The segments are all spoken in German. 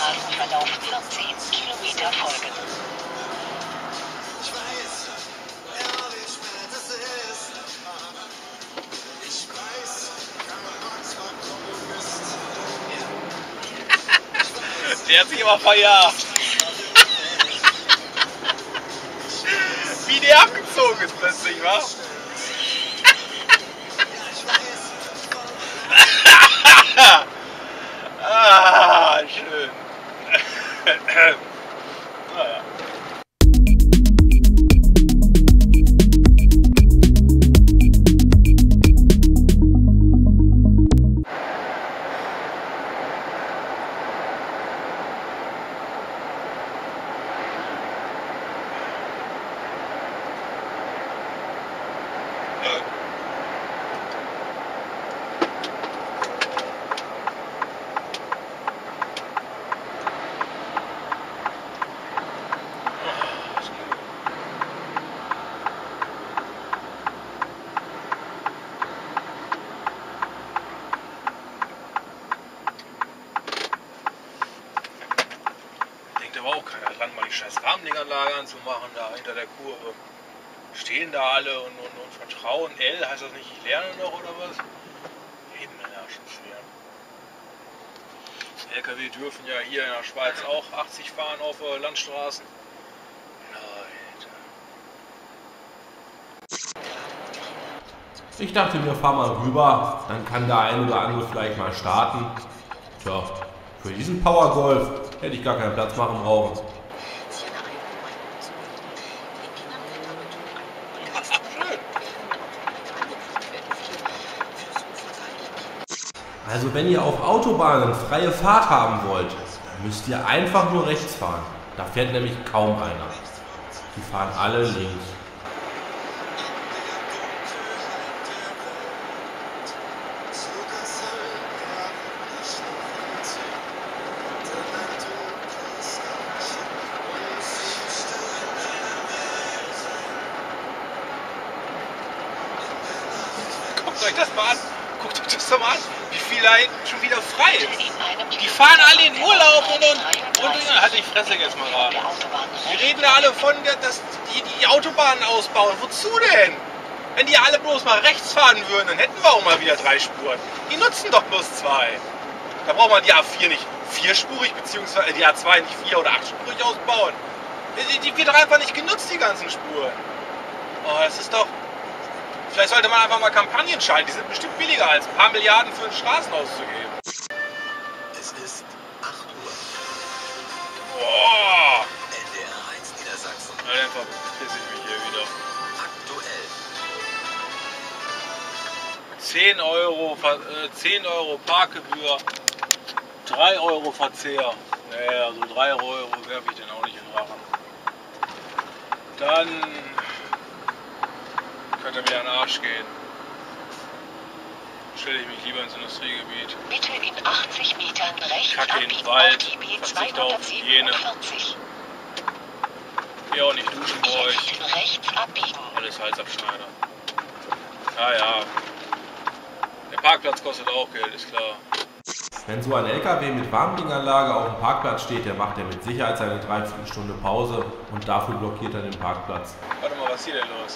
Straßenverlauf für 10 Kilometer folgen. Ich weiß, ehrlich, wer das ist. Ich weiß, kein Manchmal Kommunist. Der hat sich immer verjagt. Wie der abgezogen ist plötzlich, wa? Ah, schön. Naja. Aber auch keiner dran, mal die scheiß Rahmenlinganlage anzumachen, da hinter der Kurve. Stehen da alle und vertrauen. L, heißt das nicht, ich lerne noch oder was? Himmelarsch schwer. LKW dürfen ja hier in der Schweiz auch 80 fahren auf Landstraßen. Leute. Ich dachte, wir fahren mal rüber, dann kann der ein oder andere vielleicht mal starten. Tja, für diesen Powergolf hätte ich gar keinen Platz machen brauchen. Also wenn ihr auf Autobahnen freie Fahrt haben wollt, dann müsst ihr einfach nur rechts fahren. Da fährt nämlich kaum einer. Die fahren alle links. Guckt euch das mal an. Guckt euch das doch mal an. Wie viel da hinten schon wieder frei ist. Die fahren alle in Urlaub und halt die Fresse jetzt mal gerade. Die reden da alle von, dass die Autobahnen ausbauen. Wozu denn? Wenn die alle bloß mal rechts fahren würden, dann hätten wir auch mal wieder 3 Spuren. Die nutzen doch bloß 2. Da braucht man die A4 nicht 4-spurig, beziehungsweise die A2 nicht 4- oder 8-spurig ausbauen. Die wird doch einfach nicht genutzt, die ganzen Spuren. Oh, das ist doch... Vielleicht sollte man einfach mal Kampagnen schalten. Die sind bestimmt billiger als ein paar Milliarden für Straßen auszugeben. Es ist 8 Uhr. Boah! NDR 1 Niedersachsen. Na, dann verpiss ich mich hier wieder. Aktuell. 10 Euro Parkgebühr, 3 Euro Verzehr. Naja, also 3 Euro werfe ich den auch nicht in den Rachen. Dann könnte er wieder in den Arsch gehen. Stelle ich mich lieber ins Industriegebiet. Bitte in 80 Metern rechts Kacke in den abbiegen Wald, auf DB verzichte auf Hygiene. 247. Geh auch nicht duschen bei euch. Jetzt rechts abbiegen. Alles Halsabschneider. Ja, ja. Der Parkplatz kostet auch Geld, ist klar. Wenn so ein LKW mit Warmlinganlage auf dem Parkplatz steht, der macht ja mit Sicherheit seine 3/4 Stunde Pause und dafür blockiert er den Parkplatz. Warte mal, was ist hier denn los?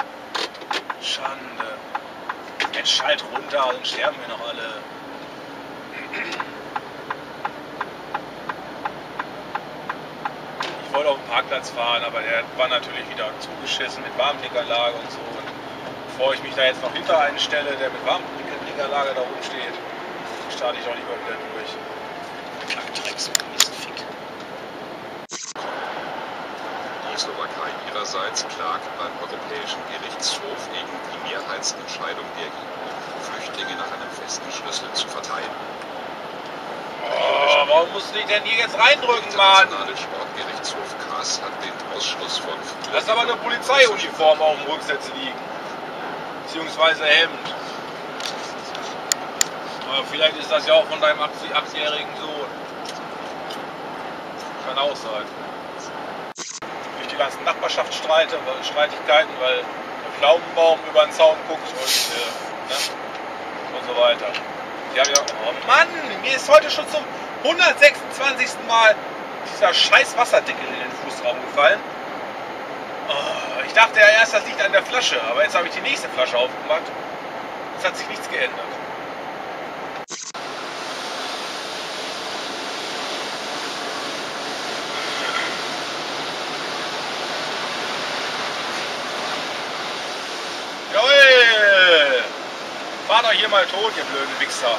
Schande. Jetzt schalt runter, dann sterben wir noch alle. Ich wollte auf den Parkplatz fahren, aber der war natürlich wieder zugeschissen mit Warmblickanlage und so. Und bevor ich mich da jetzt noch hinter einen stelle, der mit Warmblickanlage da rumsteht, starte ich doch lieber wieder durch. Kackdrecks, Mistfick. Die Slowakei ihrerseits klagt beim Europäischen Gerichtshof gegen die Mehrheitsentscheidung der EU, Flüchtlinge nach einem festen Schlüssel zu verteilen. Oh, warum musst du dich denn hier jetzt reindrücken, Der Mann? Internationale Sportgerichtshof Kass hat den Ausschluss von Du hast aber eine Polizeiuniform auf dem Rücksitz liegen. Beziehungsweise Hemd. Aber vielleicht ist das ja auch von deinem 8-jährigen Sohn. Kann auch sein. Durch die ganzen Nachbarschaftsstreitigkeiten, weil der Pflaumenbaum über den Zaun guckt und so weiter. Die haben ja, oh Mann, mir ist heute schon zum 126. Mal dieser scheiß Wasserdeckel in den Fußraum gefallen. Oh, ich dachte ja erst, das liegt an der Flasche, aber jetzt habe ich die nächste Flasche aufgemacht. Es hat sich nichts geändert. Jawohl! Fahrt euch hier mal tot, ihr blöden Wichser.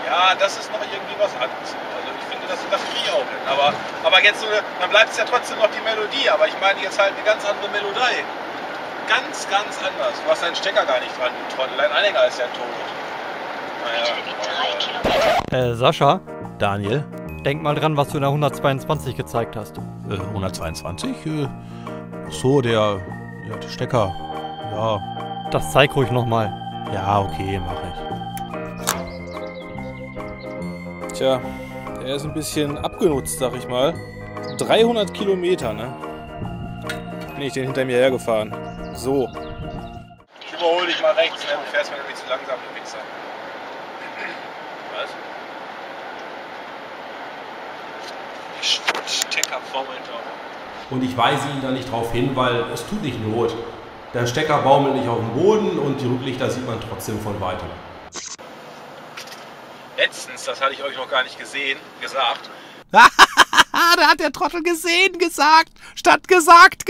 Ja, das ist noch irgendwie was anderes. Also ich finde, das kriege ich auch hin. Aber jetzt so, dann bleibt es ja trotzdem noch die Melodie. Aber ich meine jetzt halt eine ganz andere Melodie. Ganz, ganz anders. Du hast deinen Stecker gar nicht dran, du Trottel. Dein Anhänger ist ja tot. Naja. Sascha? Daniel? Denk mal dran, was du in der 122 gezeigt hast. 122? So, der Stecker. Ja. Das zeig ruhig nochmal. Ja, okay, mach ich. Tja, der ist ein bisschen abgenutzt, sag ich mal. 300 Kilometer, ne? Bin ich den hinter mir hergefahren. So. Ich überhole dich mal rechts, ne? Du fährst mir nämlich zu langsam, du Wichser. Was? Stecker baumelt auch. Und ich weise ihn da nicht drauf hin, weil es tut nicht Not. Der Stecker baumelt nicht auf dem Boden und die Rücklichter sieht man trotzdem von weitem. Letztens, das hatte ich euch noch gar nicht gesagt. Da hat der Trottel gesagt, statt gesagt.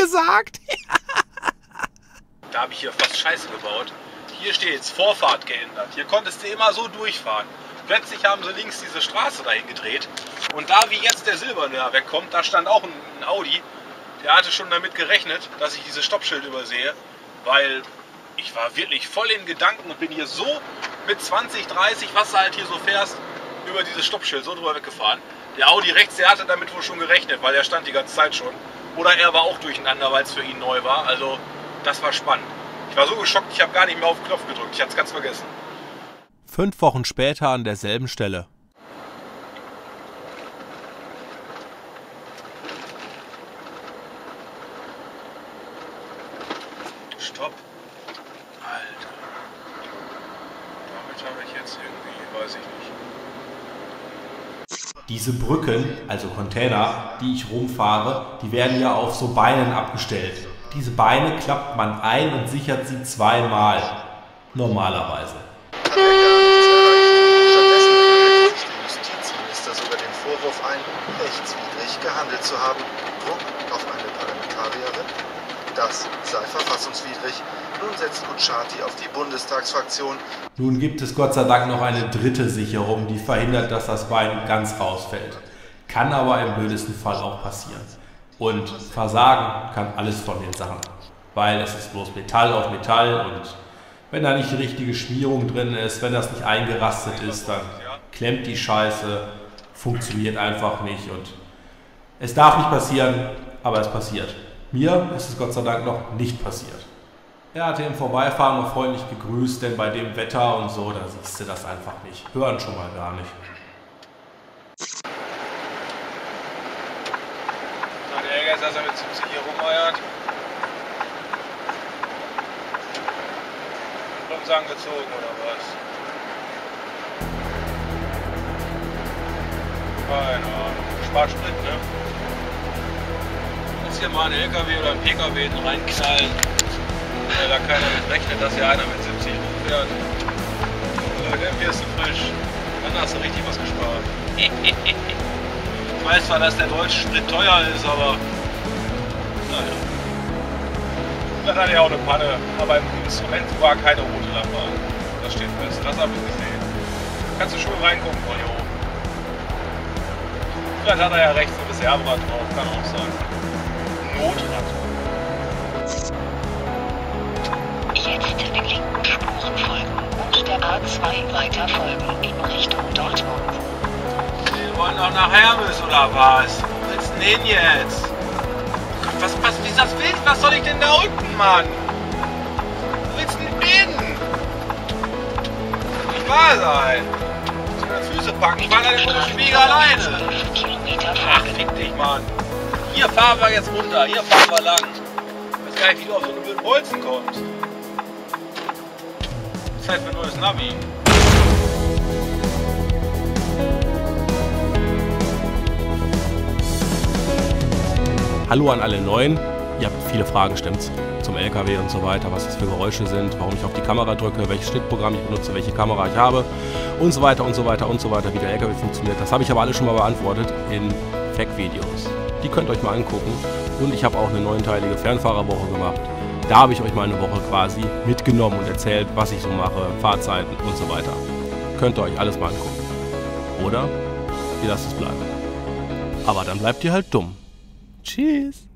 Da habe ich hier fast Scheiße gebaut. Hier steht's, Vorfahrt geändert. Hier konntest du immer so durchfahren. Plötzlich haben sie links diese Straße dahin gedreht. Und da wie jetzt der Silberne wegkommt, da stand auch ein Audi. Der hatte schon damit gerechnet, dass ich dieses Stoppschild übersehe. Weil ich war wirklich voll in Gedanken und bin hier so mit 20, 30, was du halt hier so fährst, über dieses Stoppschild so drüber weggefahren. Der Audi rechts, der hatte damit wohl schon gerechnet, weil der stand die ganze Zeit schon. Oder er war auch durcheinander, weil es für ihn neu war. Also das war spannend. Ich war so geschockt, ich habe gar nicht mehr auf den Knopf gedrückt. Ich hatte es ganz vergessen. 5 Wochen später an derselben Stelle. Stopp. Alter. Damit habe ich jetzt irgendwie, weiß ich nicht. Diese Brücken, also Container, die ich rumfahre, die werden ja auf so Beinen abgestellt. Diese Beine klappt man ein und sichert sie zweimal. Normalerweise. Stattdessen bürgerte sich der Justizminister sogar den Vorwurf ein, rechtswidrig gehandelt zu haben. Druck auf eine Parlamentarierin? Das sei verfassungswidrig. Nun setzt Kutschaty auf die Bundestagsfraktion. Nun gibt es Gott sei Dank noch eine dritte Sicherung, die verhindert, dass das Bein ganz rausfällt. Kann aber im blödesten Fall auch passieren. Und versagen kann alles von den Sachen. Weil es ist bloß Metall auf Metall und wenn da nicht die richtige Schmierung drin ist, wenn das nicht eingerastet ist, dann klemmt die Scheiße, funktioniert einfach nicht und es darf nicht passieren, aber es passiert. Mir ist es Gott sei Dank noch nicht passiert. Er hatte im Vorbeifahren noch freundlich gegrüßt, denn bei dem Wetter und so, da siehst du das einfach nicht. Hören schon mal gar nicht. Na, der Ärger ist, dass er mit 70 hier rumeiert. Bremse angezogen oder was? Keine Ahnung. Spart Sprit, ne? Jetzt hier mal ein LKW oder ein PKW reinknallen. Weil da keiner mit rechnet, dass hier einer mit 70 rumfährt. Dann wirst du frisch. Dann hast du richtig was gespart. Ich weiß zwar, dass der deutsche Sprit teuer ist, aber naja. Dann hatte er auch eine Panne, aber im Instrument war keine rote Lampe an. Das steht fest, das habe ich gesehen. Kannst du schon reingucken von hier oben. Vielleicht hat er ja rechts ein Reserverad drauf, kann auch sein. Notrad. Jetzt den linken Spuren folgen und der A2 weiter folgen in Richtung Dortmund. Wir wollen doch nach Hermes oder was? Wo willst du denn jetzt? Wie ist das wild? Was soll ich denn da unten, Mann? Wo willst du denn hin? Nicht wahr sein. Ich muss die Füße packen. Ich war da den Spiegel alleine. Ach, fick dich, Mann. Hier fahren wir jetzt runter. Hier fahren wir lang. Ich weiß gar nicht, wie du auf so eine blöden Bolzen kommst. Zeit für ein neues Navi. Hallo an alle Neuen. Ihr habt viele Fragen, stimmt's? Zum LKW und so weiter, was das für Geräusche sind, warum ich auf die Kamera drücke, welches Schnittprogramm ich benutze, welche Kamera ich habe und so weiter und so weiter und so weiter, wie der LKW funktioniert. Das habe ich aber alles schon mal beantwortet in Fact-Videos. Die könnt ihr euch mal angucken. Und ich habe auch eine 9-teilige Fernfahrerwoche gemacht. Da habe ich euch mal eine Woche quasi mitgenommen und erzählt, was ich so mache, Fahrzeiten und so weiter. Könnt ihr euch alles mal angucken. Oder ihr lasst es bleiben. Aber dann bleibt ihr halt dumm. Tschüss.